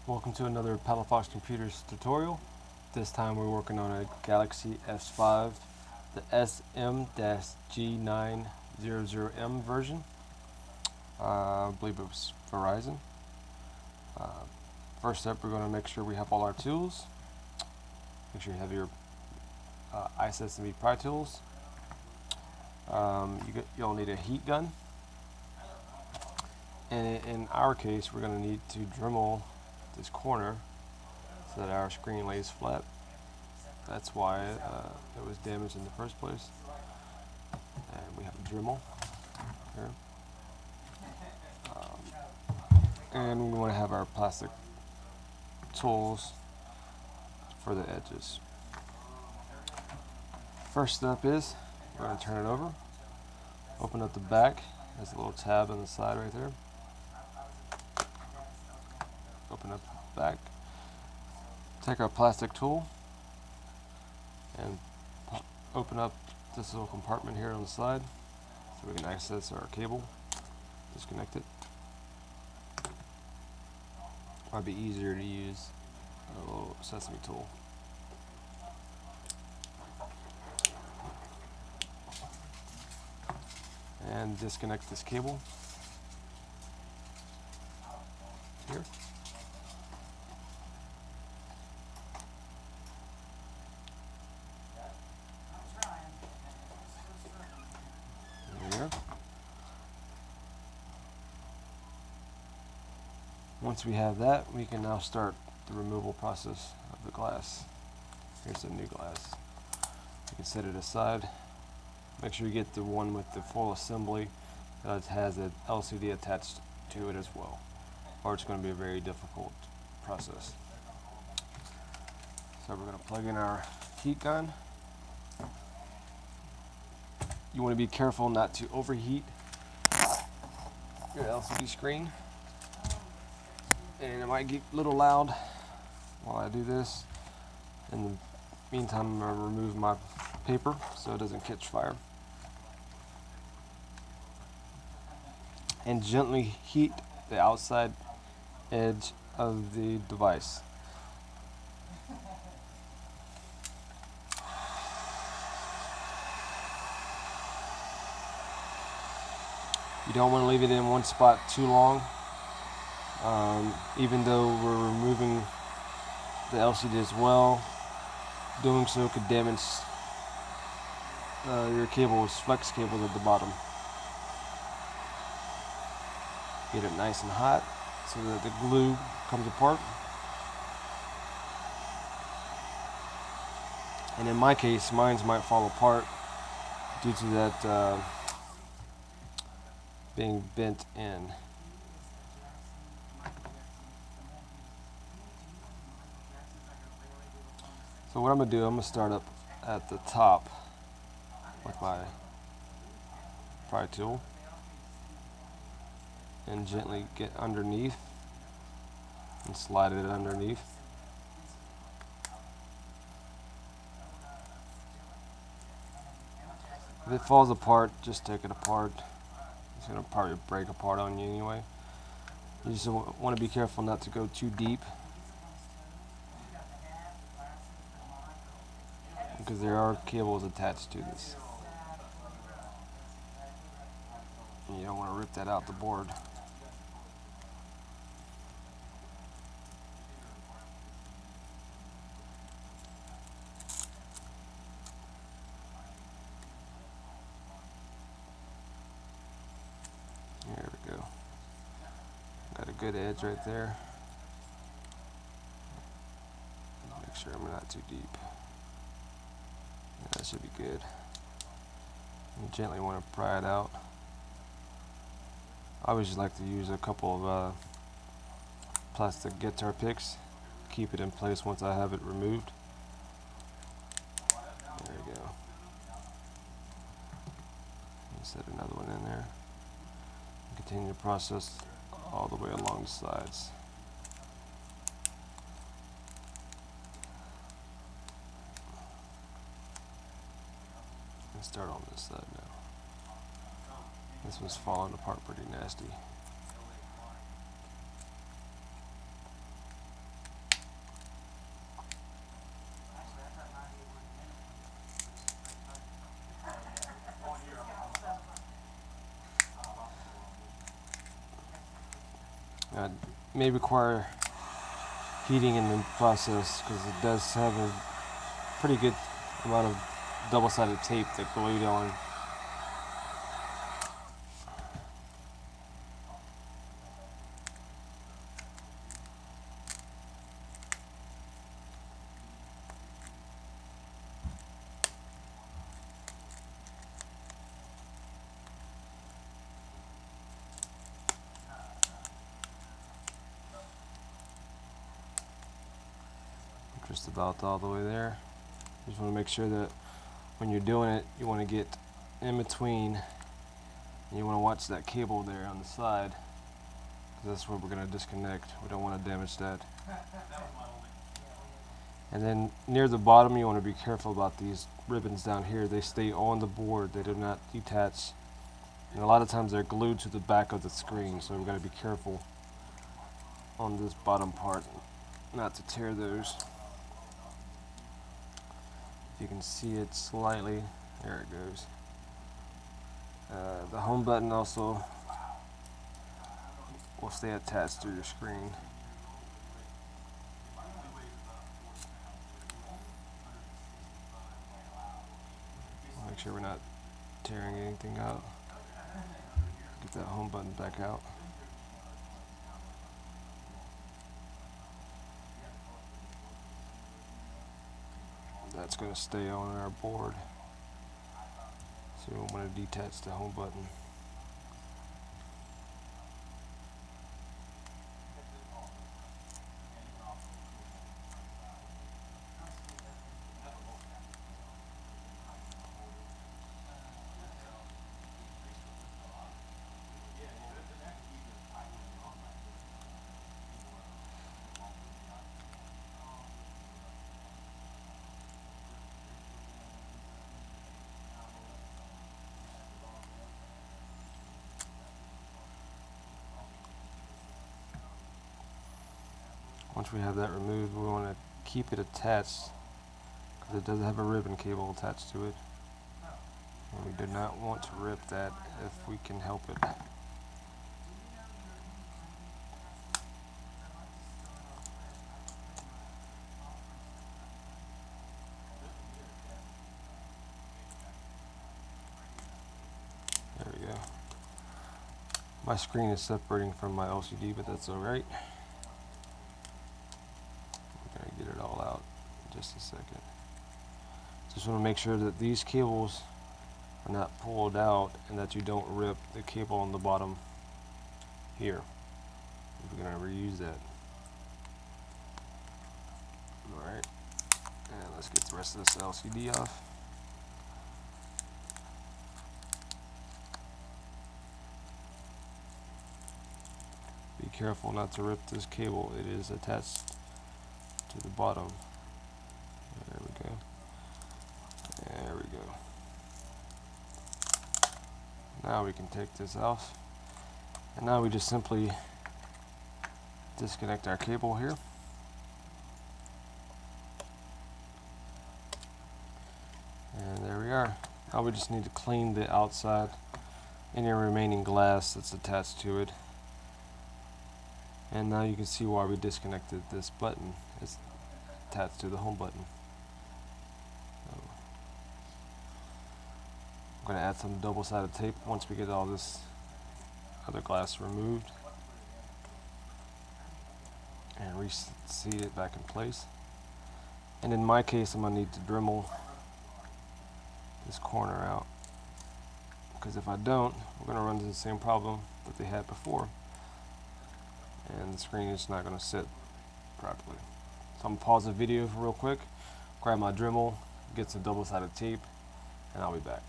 Welcome to another Palafox Computers tutorial. This time we're working on a Galaxy S5, the SM-G900M version. I believe it was Verizon. First up, we're going to make sure we have all our tools. Make sure you have your ISSMB pry tools. You'll need a heat gun. And in our case, we're going to need to Dremel this corner so that our screen lays flat. That's why it was damaged in the first place. And we have a Dremel here. And we want to have our plastic tools for the edges. First step is we're going to turn it over. Open up the back. There's a little tab on the side right there. Open up the back. Take our plastic tool and open up this little compartment here on the side so we can access our cable. Disconnect it. Might be easier to use a little sesame tool. And disconnect this cable here. There we go. Once we have that, we can now start the removal process of the glass. Here's the new glass. You can set it aside. Make sure you get the one with the full assembly that has an LCD attached to it as well, or it's going to be a very difficult process. So we're going to plug in our heat gun. You want to be careful not to overheat your LCD screen, and it might get a little loud while I do this. In the meantime, I'm going to remove my paper so it doesn't catch fire. And gently heat the outside edge of the device. You don't want to leave it in one spot too long. Even though we're removing the LCD as well, doing so could damage your cables, flex cables at the bottom. Get it nice and hot so that the glue comes apart. And in my case, mine might fall apart due to that being bent in. So what I'm going to do, I'm going to start up at the top with my pry tool and gently get underneath and slide it underneath. If it falls apart, just take it apart. It's going to probably break apart on you anyway. You just want to be careful not to go too deep, because there are cables attached to this. And you don't want to rip that out the board. There we go. Got a good edge right there. Make sure I'm not too deep. Yeah, that should be good. You gently want to pry it out. I always just like to use a couple of plastic guitar picks. Keep it in place once I have it removed. There we go. Set another one in there. Continue the process all the way along the sides. Let's start on this side now. This one's falling apart pretty nasty. It may require heating in the process because it does have a pretty good amount of double-sided tape that glued on. Just about all the way there. Just want to make sure that when you're doing it, you want to get in between, and you want to watch that cable there on the side, because that's where we're going to disconnect. We don't want to damage that. And then near the bottom, you want to be careful about these ribbons down here. They stay on the board. They do not detach. And a lot of times they're glued to the back of the screen, so we've got to be careful on this bottom part not to tear those. If you can see it slightly, there it goes. The home button also will stay attached to your screen. Make sure we're not tearing anything out. Get that home button back out. That's going to stay on our board, so we don't want to detach the home button. Once we have that removed, we want to keep it attached because it does have a ribbon cable attached to it. And we do not want to rip that if we can help it. There we go. My screen is separating from my LCD, but that's alright. Get it all out in just a second. Just want to make sure that these cables are not pulled out and that you don't rip the cable on the bottom here. We're going to reuse that. Alright, and let's get the rest of this LCD off. Be careful not to rip this cable, it is attached to the bottom. There we go. There we go. Now we can take this off. And now we just simply disconnect our cable here. And there we are. Now we just need to clean the outside, any remaining glass that's attached to it. And now you can see why we disconnected this button. It's attached to the home button. So I'm going to add some double-sided tape once we get all this other glass removed and reseat it back in place. And in my case, I'm going to need to Dremel this corner out, because if I don't, we're going to run into the same problem that they had before, and the screen is not going to sit properly. So I'm going to pause the video real quick, grab my Dremel, get some double-sided tape, and I'll be back.